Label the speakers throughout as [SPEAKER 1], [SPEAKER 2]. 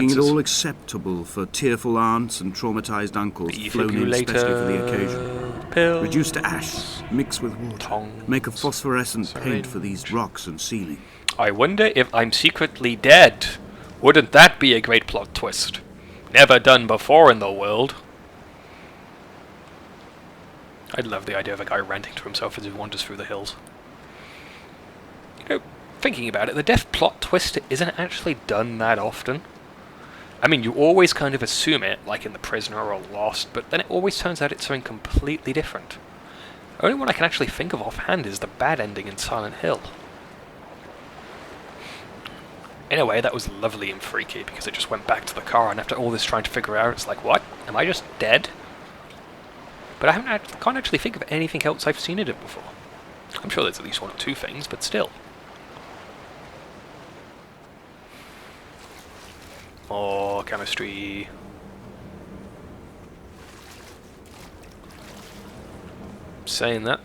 [SPEAKER 1] making it all acceptable for tearful aunts and traumatized uncles flown in especially for the occasion.
[SPEAKER 2] Pills.
[SPEAKER 1] Reduce to ash, mix with water,
[SPEAKER 2] Tongs.
[SPEAKER 1] make a phosphorescent paint
[SPEAKER 2] Syringe.
[SPEAKER 1] for these rocks and ceiling.
[SPEAKER 2] I wonder if I'm secretly dead. Wouldn't that be a great plot twist? Never done before in the world. I'd love the idea of a guy ranting to himself as he wanders through the hills. You know, thinking about it, the death plot twist isn't actually done that often. I mean, you always kind of assume it, like in The Prisoner or Lost, but then it always turns out it's something completely different. The only one I can actually think of offhand is the bad ending in Silent Hill. In a way, that was lovely and freaky, because it just went back to the car, and after all this trying to figure out, it's like, what? Am I just dead? But I can't actually think of anything else I've seen in it before. I'm sure there's at least one or two things, but still. More chemistry. Saying that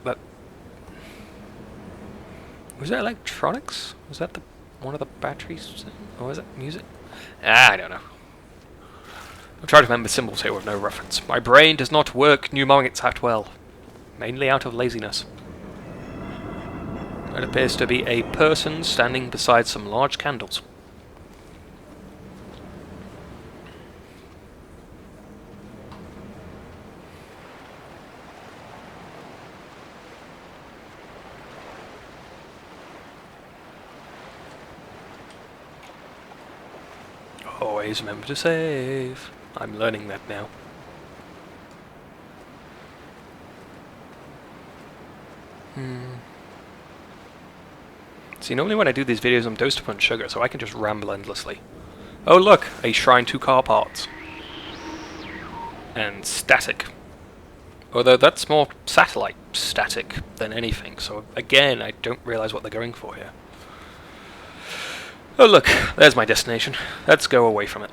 [SPEAKER 2] was that electronics? Was that one of the batteries? Or was it music? I don't know. I'm trying to remember symbols here with no reference. My brain does not work mnemonics that well. Mainly out of laziness. It appears to be a person standing beside some large candles. Always remember to save. I'm learning that now. See, normally when I do these videos I'm dosed upon sugar, so I can just ramble endlessly. Oh look, a shrine to car parts. And static. Although that's more satellite static than anything, so again, I don't realise what they're going for here. Oh look, there's my destination. Let's go away from it.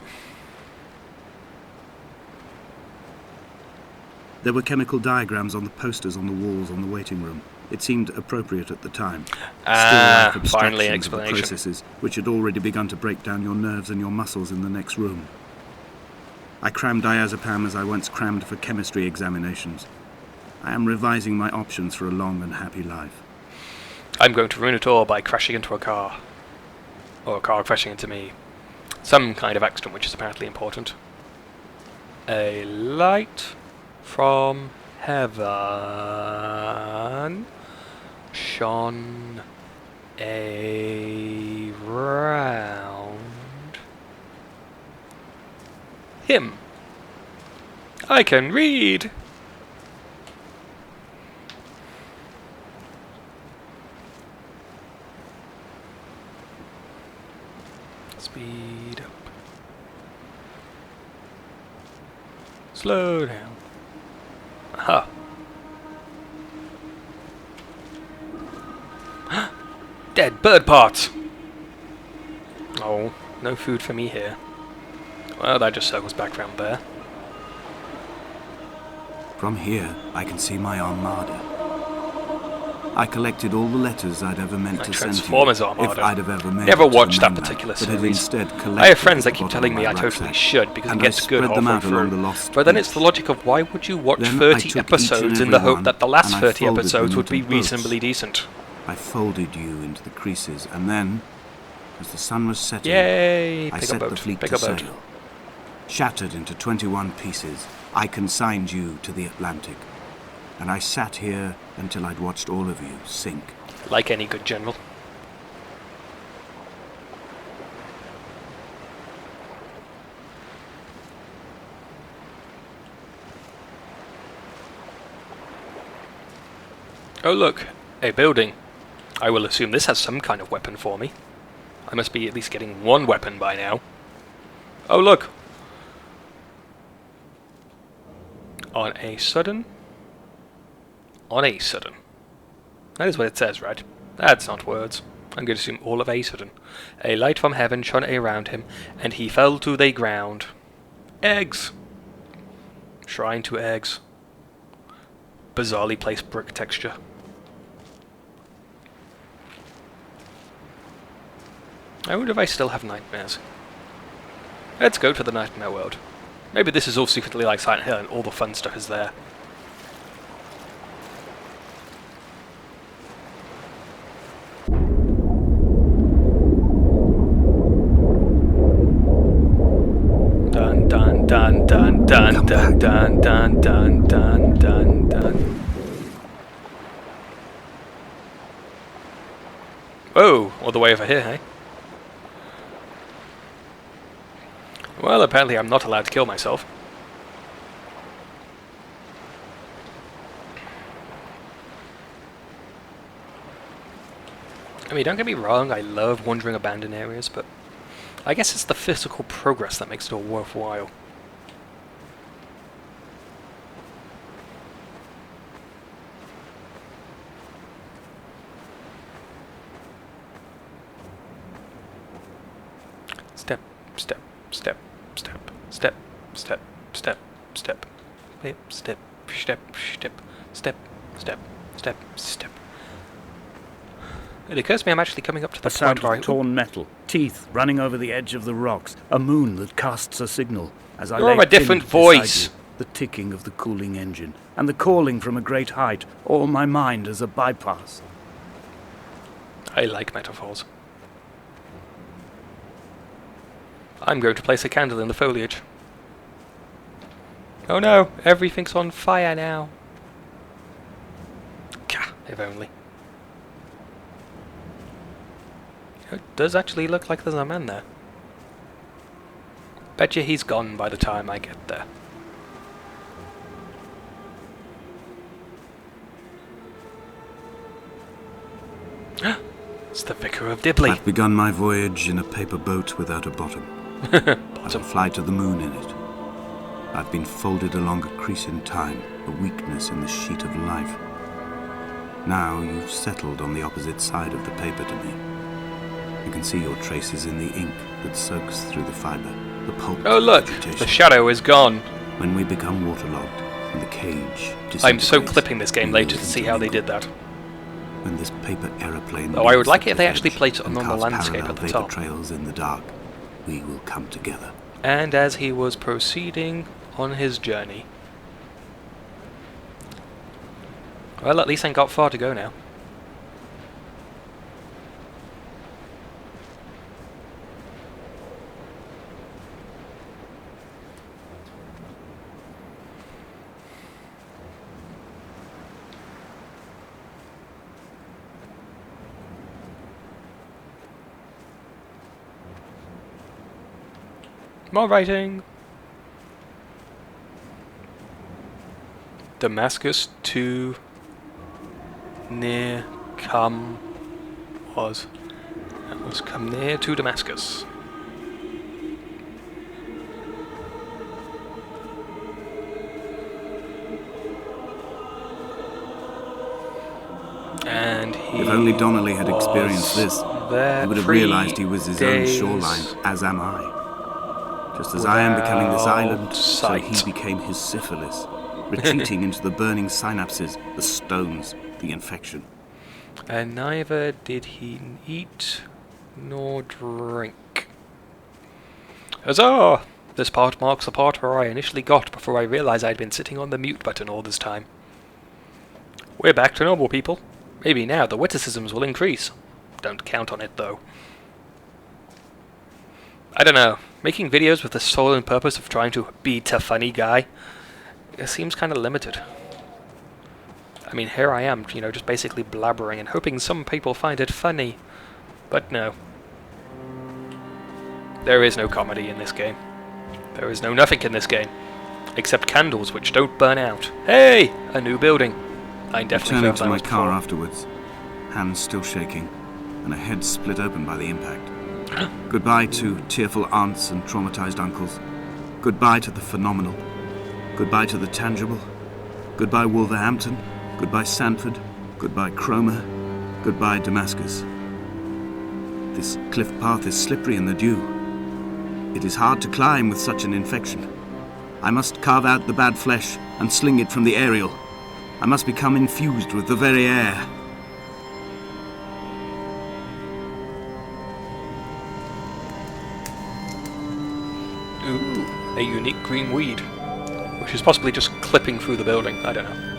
[SPEAKER 1] There were chemical diagrams on the posters on the walls on the waiting room. It seemed appropriate at the time.
[SPEAKER 2] Finally an explanation.
[SPEAKER 1] Of the processes which had already begun to break down your nerves and your muscles in the next room. I crammed diazepam as I once crammed for chemistry examinations. I am revising my options for a long and happy life.
[SPEAKER 2] I'm going to ruin it all by crashing into a car. Or a car crashing into me. Some kind of accident which is apparently important. A light from heaven shone around him. I can read. Speed up. Slow down. Aha. Dead bird parts! Oh, no food for me here. Well, that just circles back round there.
[SPEAKER 1] From here, I can see my armada. I collected all the letters I'd ever meant to send to you,
[SPEAKER 2] Transformers Armada.
[SPEAKER 1] if I'd have ever made
[SPEAKER 2] Never
[SPEAKER 1] it to
[SPEAKER 2] watched
[SPEAKER 1] the
[SPEAKER 2] that
[SPEAKER 1] mainland,
[SPEAKER 2] particular
[SPEAKER 1] but had
[SPEAKER 2] series.
[SPEAKER 1] instead
[SPEAKER 2] I have
[SPEAKER 1] collected
[SPEAKER 2] friends that
[SPEAKER 1] at the
[SPEAKER 2] keep
[SPEAKER 1] bottom
[SPEAKER 2] telling
[SPEAKER 1] of
[SPEAKER 2] me
[SPEAKER 1] my
[SPEAKER 2] I totally
[SPEAKER 1] rucksack,
[SPEAKER 2] should because it
[SPEAKER 1] and
[SPEAKER 2] gets
[SPEAKER 1] I
[SPEAKER 2] good
[SPEAKER 1] spread them
[SPEAKER 2] halfway
[SPEAKER 1] out along the
[SPEAKER 2] through.
[SPEAKER 1] lost
[SPEAKER 2] But then it's the
[SPEAKER 1] beach.
[SPEAKER 2] logic of why would you watch
[SPEAKER 1] Then I
[SPEAKER 2] 30
[SPEAKER 1] took each and
[SPEAKER 2] episodes in
[SPEAKER 1] every
[SPEAKER 2] the hope
[SPEAKER 1] one,
[SPEAKER 2] that the last
[SPEAKER 1] and I
[SPEAKER 2] 30
[SPEAKER 1] folded
[SPEAKER 2] episodes
[SPEAKER 1] them
[SPEAKER 2] would be
[SPEAKER 1] into boats.
[SPEAKER 2] reasonably decent?
[SPEAKER 1] I folded you into the creases, and then, as the sun was setting,
[SPEAKER 2] Yay!
[SPEAKER 1] I
[SPEAKER 2] Pick a
[SPEAKER 1] set the
[SPEAKER 2] boat.
[SPEAKER 1] fleet
[SPEAKER 2] Pick
[SPEAKER 1] to
[SPEAKER 2] a boat.
[SPEAKER 1] sail. Shattered into 21 pieces, I consigned you to the Atlantic, and I sat here until I'd watched all of you sink.
[SPEAKER 2] Like any good general. Oh look, a building. I will assume this has some kind of weapon for me. I must be at least getting one weapon by now. Oh look! On a sudden. That is what it says, right? That's not words. I'm going to assume all of a sudden. A light from heaven shone around him, and he fell to the ground. Eggs! Shrine to eggs. Bizarrely placed brick texture. I wonder if I still have nightmares. Let's go to the Nightmare World. Maybe this is all secretly like Silent Hill and all the fun stuff is there. Dun dun dun dun dun dun dun dun dun dun dun dun. Whoa, all the way over here, hey? Well, apparently I'm not allowed to kill myself. I mean, don't get me wrong, I love wandering abandoned areas, but I guess it's the physical progress that makes it all worthwhile. Step, step, step, step, step, step, step, step, step, step, step, step, step, step, step, step. It occurs to me I'm actually coming up to the
[SPEAKER 1] A sound
[SPEAKER 2] point where
[SPEAKER 1] of torn metal, teeth running over the edge of the rocks, a moon that casts a signal as I
[SPEAKER 2] You're of
[SPEAKER 1] lay
[SPEAKER 2] a different
[SPEAKER 1] pinned beside
[SPEAKER 2] voice.
[SPEAKER 1] you, the ticking of the cooling engine, and the calling from a great height, all my mind as a bypass.
[SPEAKER 2] I like metaphors. I'm going to place a candle in the foliage. Oh no, everything's on fire now. Gah, if only. It does actually look like there's a man there. Bet you he's gone by the time I get there. It's the Vicar of Dibley.
[SPEAKER 1] I've begun my voyage in a paper boat without a bottom. I will fly to the moon in it. I've been folded along a crease in time, a weakness in the sheet of life. Now you've settled on the opposite side of the paper to me. You can see your traces in the ink that soaks through the fibre, the pulp.
[SPEAKER 2] Oh look, the shadow is gone.
[SPEAKER 1] When we become waterlogged and the cage
[SPEAKER 2] I'm so
[SPEAKER 1] disintegrates,
[SPEAKER 2] clipping this game
[SPEAKER 1] we
[SPEAKER 2] later
[SPEAKER 1] will
[SPEAKER 2] to see how they did
[SPEAKER 1] intermingle.
[SPEAKER 2] that.
[SPEAKER 1] When this paper aeroplane
[SPEAKER 2] Oh, I would
[SPEAKER 1] leaves
[SPEAKER 2] like
[SPEAKER 1] the
[SPEAKER 2] it if they
[SPEAKER 1] cliff
[SPEAKER 2] actually
[SPEAKER 1] edge
[SPEAKER 2] played on
[SPEAKER 1] and
[SPEAKER 2] the
[SPEAKER 1] casts
[SPEAKER 2] landscape
[SPEAKER 1] parallel
[SPEAKER 2] at the
[SPEAKER 1] vapor
[SPEAKER 2] top.
[SPEAKER 1] trails in the dark, we will come together.
[SPEAKER 2] And as he was proceeding on his journey. Well, at least I ain't got far to go now. More writing. Damascus to near come was. That was come near to Damascus. And he
[SPEAKER 1] If only Donnelly had experienced
[SPEAKER 2] was
[SPEAKER 1] this,
[SPEAKER 2] there
[SPEAKER 1] he would have
[SPEAKER 2] 3
[SPEAKER 1] realized he was his own
[SPEAKER 2] days
[SPEAKER 1] shoreline, as am I. Just as I am becoming this
[SPEAKER 2] without
[SPEAKER 1] island, so
[SPEAKER 2] sight.
[SPEAKER 1] he became his syphilis, retreating into the burning synapses, the stones, the infection.
[SPEAKER 2] And neither did he eat nor drink. Huzzah! This part marks the part where I initially got before I realized I'd been sitting on the mute button all this time. We're back to normal, people. Maybe now the witticisms will increase. Don't count on it, though. I don't know. Making videos with the sole and purpose of trying to be a funny guy, it seems kind of limited. I mean, here I am, you know, just basically blabbering and hoping some people find it funny. But no. There is no comedy in this game. There is no nothing in this game. Except candles which don't burn out. Hey! A new building. I definitely
[SPEAKER 1] Returning
[SPEAKER 2] felt
[SPEAKER 1] to
[SPEAKER 2] that
[SPEAKER 1] my
[SPEAKER 2] was
[SPEAKER 1] car
[SPEAKER 2] before.
[SPEAKER 1] afterwards, hands still shaking, and a head split open by the impact. Goodbye to tearful aunts and traumatized uncles. Goodbye to the phenomenal. Goodbye to the tangible. Goodbye Wolverhampton. Goodbye Sanford. Goodbye Cromer. Goodbye Damascus. This cliff path is slippery in the dew. It is hard to climb with such an infection. I must carve out the bad flesh and sling it from the aerial. I must become infused with the very air.
[SPEAKER 2] Ooh, a unique green weed. Which is possibly just clipping through the building, I don't know.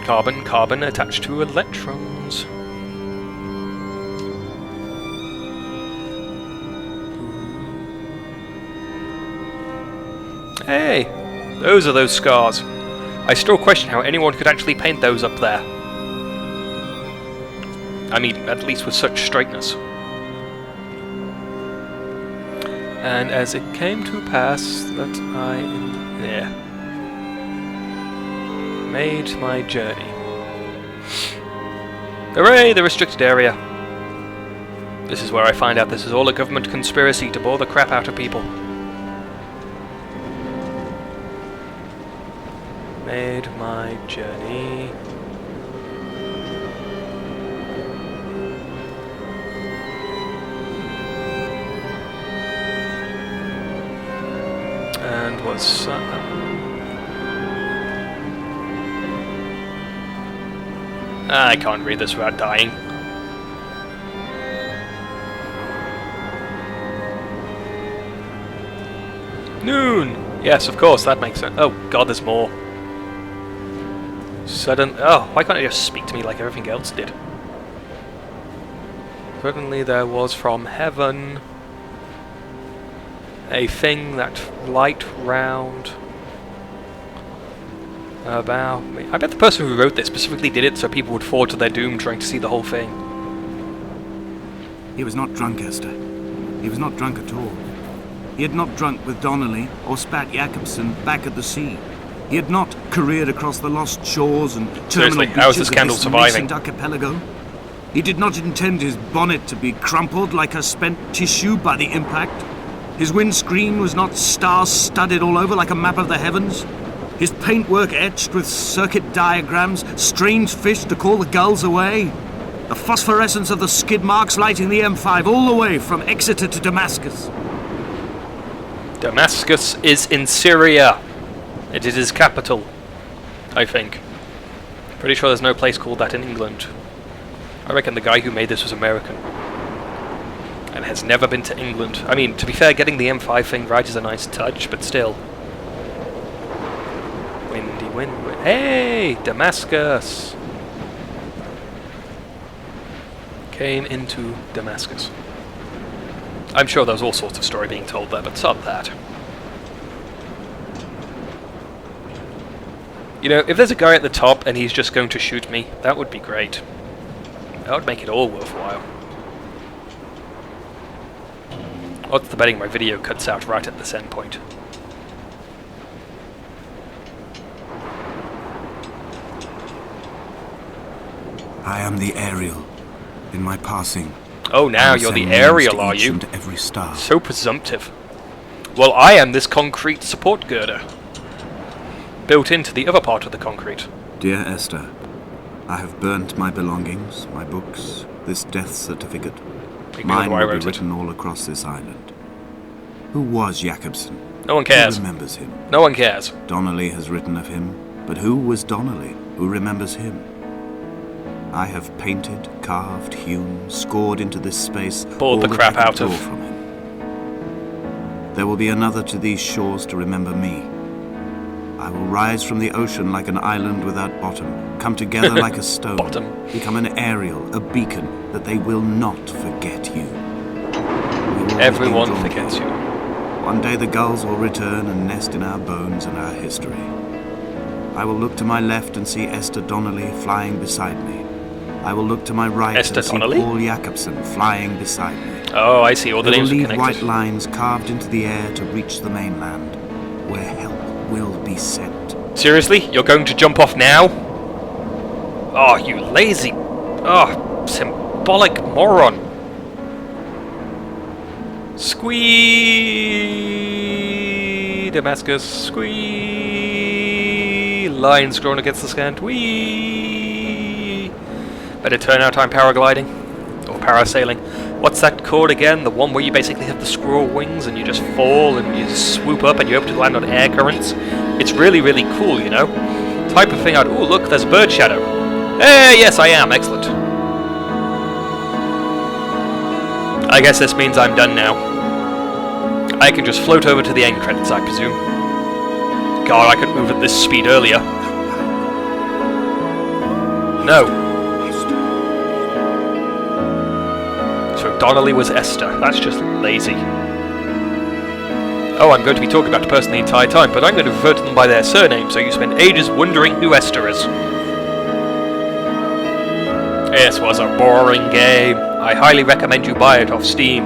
[SPEAKER 2] Carbon attached to electrons. Hey! Those are those scars. I still question how anyone could actually paint those up there. I mean, at least with such straightness. And as it came to pass that I made my journey. Hooray, the restricted area. This is where I find out this is all a government conspiracy to bore the crap out of people. Made my journey. And was I can't read this without dying. Noon! Yes, of course, that makes sense. Oh god, there's more. Oh, why can't it just speak to me like everything else did? Suddenly there was from heaven a thing that light round about me. I bet the person who wrote this specifically did it so people would fall to their doom trying to see the whole thing.
[SPEAKER 1] He was not drunk, Esther. He was not drunk at all. He had not drunk with Donnelly or spat Jakobsen back at the sea. He had not careered across the lost shores and terminal
[SPEAKER 2] how is
[SPEAKER 1] beaches
[SPEAKER 2] this
[SPEAKER 1] of
[SPEAKER 2] candle
[SPEAKER 1] this
[SPEAKER 2] surviving?
[SPEAKER 1] nascent archipelago. He did not intend his bonnet to be crumpled like a spent tissue by the impact. His windscreen was not star-studded all over like a map of the heavens. His paintwork etched with circuit diagrams, strange fish to call the gulls away. The phosphorescence of the skid marks lighting the M5 all the way from Exeter to Damascus.
[SPEAKER 2] Damascus is in Syria. It is his capital, I think. Pretty sure there's no place called that in England. I reckon the guy who made this was American. And has never been to England. I mean, to be fair, getting the M5 thing right is a nice touch, but still. Windy, wind. Hey! Damascus! Came into Damascus. I'm sure there's all sorts of story being told there, but sod that. You know, if there's a guy at the top and he's just going to shoot me, that would be great. That would make it all worthwhile. Odds the betting my video cuts out right at this end point.
[SPEAKER 1] I am the Ariel. In my passing.
[SPEAKER 2] Oh, now you're the Ariel, are you?
[SPEAKER 1] Every star.
[SPEAKER 2] So presumptive. Well, I am this concrete support girder. Built into the other part of the concrete.
[SPEAKER 1] Dear Esther, I have burnt my belongings, my books, this death certificate. Mine will be written all across this island. Who was Jakobsen?
[SPEAKER 2] No one cares.
[SPEAKER 1] Who remembers him?
[SPEAKER 2] No one cares.
[SPEAKER 1] Donnelly has written of him, but who was Donnelly? Who remembers him? I have painted, carved, hewn, scored into this space
[SPEAKER 2] Bored the crap out of
[SPEAKER 1] from him. There will be another to these shores to remember me. I will rise from the ocean like an island without bottom, come together like a stone, become an Ariel, a beacon, that they will not forget you.
[SPEAKER 2] Everyone forgets you.
[SPEAKER 1] One day the gulls will return and nest in our bones and our history. I will look to my left and see Esther Donnelly flying beside me. I will look to my right
[SPEAKER 2] Esther
[SPEAKER 1] and see
[SPEAKER 2] Donnelly?
[SPEAKER 1] Paul Jakobsen flying beside me.
[SPEAKER 2] Oh, I see. All the names are
[SPEAKER 1] leave
[SPEAKER 2] connected.
[SPEAKER 1] white lines carved into the air to reach the mainland, where help will be sent.
[SPEAKER 2] Seriously? You're going to jump off now? Oh, you lazy... Oh, symbolic moron. Squee! Damascus, squee! Lines drawn against the sky. Whee! Better turn out I'm paragliding. Or parasailing. What's that called again? The one where you basically have the squirrel wings and you just fall and you just swoop up and you hope to land on air currents. It's really, really cool, you know? Type of thing I'd... Oh, look, there's a bird shadow. Hey, yes, I am. Excellent. I guess this means I'm done now. I can just float over to the end credits, I presume. God, I couldn't move at this speed earlier. No. So Donnelly was Esther. That's just lazy. Oh, I'm going to be talking about the person the entire time, but I'm going to refer to them by their surname, so you spend ages wondering who Esther is. This was a boring game. I highly recommend you buy it off Steam.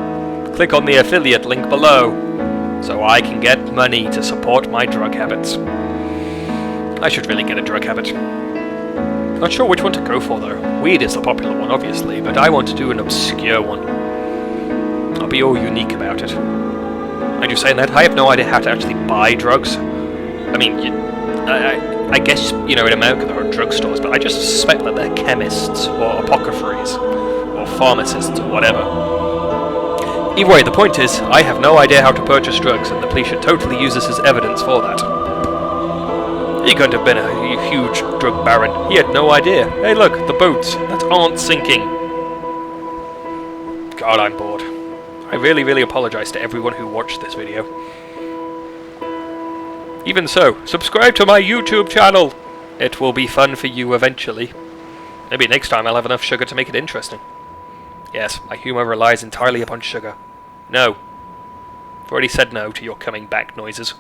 [SPEAKER 2] Click on the affiliate link below, so I can get money to support my drug habits. I should really get a drug habit. Not sure which one to go for though. Weed is the popular one, obviously, but I want to do an obscure one. I'll be all unique about it. And you're saying that? I have no idea how to actually buy drugs. I mean, I guess, you know, in America there are drugstores, but I just suspect that they're chemists, or apothecaries, or pharmacists, or whatever. Either way, the point is, I have no idea how to purchase drugs, and the police should totally use this as evidence for that. He couldn't have been a huge drug baron. He had no idea. Hey look, the boats that aren't sinking. God, I'm bored. I really, really apologise to everyone who watched this video. Even so, subscribe to my YouTube channel! It will be fun for you eventually. Maybe next time I'll have enough sugar to make it interesting. Yes, my humour relies entirely upon sugar. No. I've already said no to your coming back noises.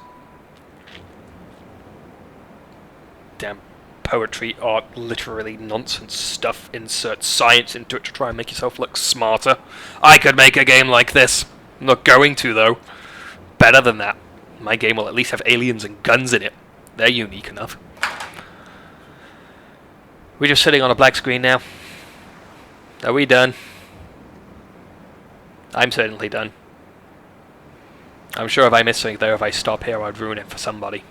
[SPEAKER 2] Damn poetry, art, literally nonsense stuff. Insert science into it to try and make yourself look smarter. I could make a game like this. I'm not going to, though. Better than that. My game will at least have aliens and guns in it. They're unique enough. We're just sitting on a black screen now. Are we done? I'm certainly done. I'm sure if I miss something there, if I stop here, I'd ruin it for somebody.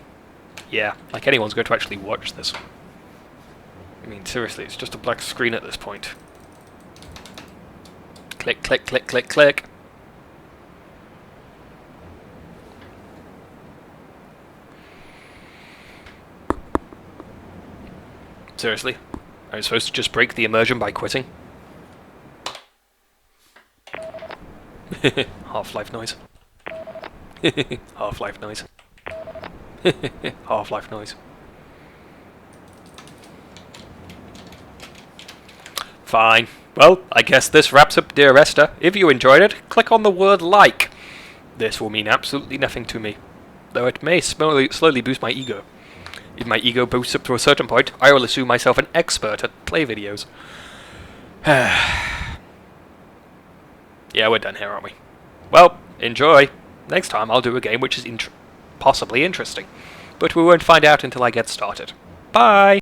[SPEAKER 2] Yeah, like anyone's going to actually watch this. I mean, seriously, it's just a black screen at this point. Click, click, click, click, click. Seriously? I'm supposed to just break the immersion by quitting? Half-Life noise. Half-Life noise. Half-Life noise. Fine. Well, I guess this wraps up Dear Esther. If you enjoyed it, click on the word like. This will mean absolutely nothing to me, though it may slowly boost my ego. If my ego boosts up to a certain point, I will assume myself an expert at play videos. Yeah, we're done here, aren't we? Well, enjoy. Next time I'll do a game which is possibly interesting. But we won't find out until I get started. Bye!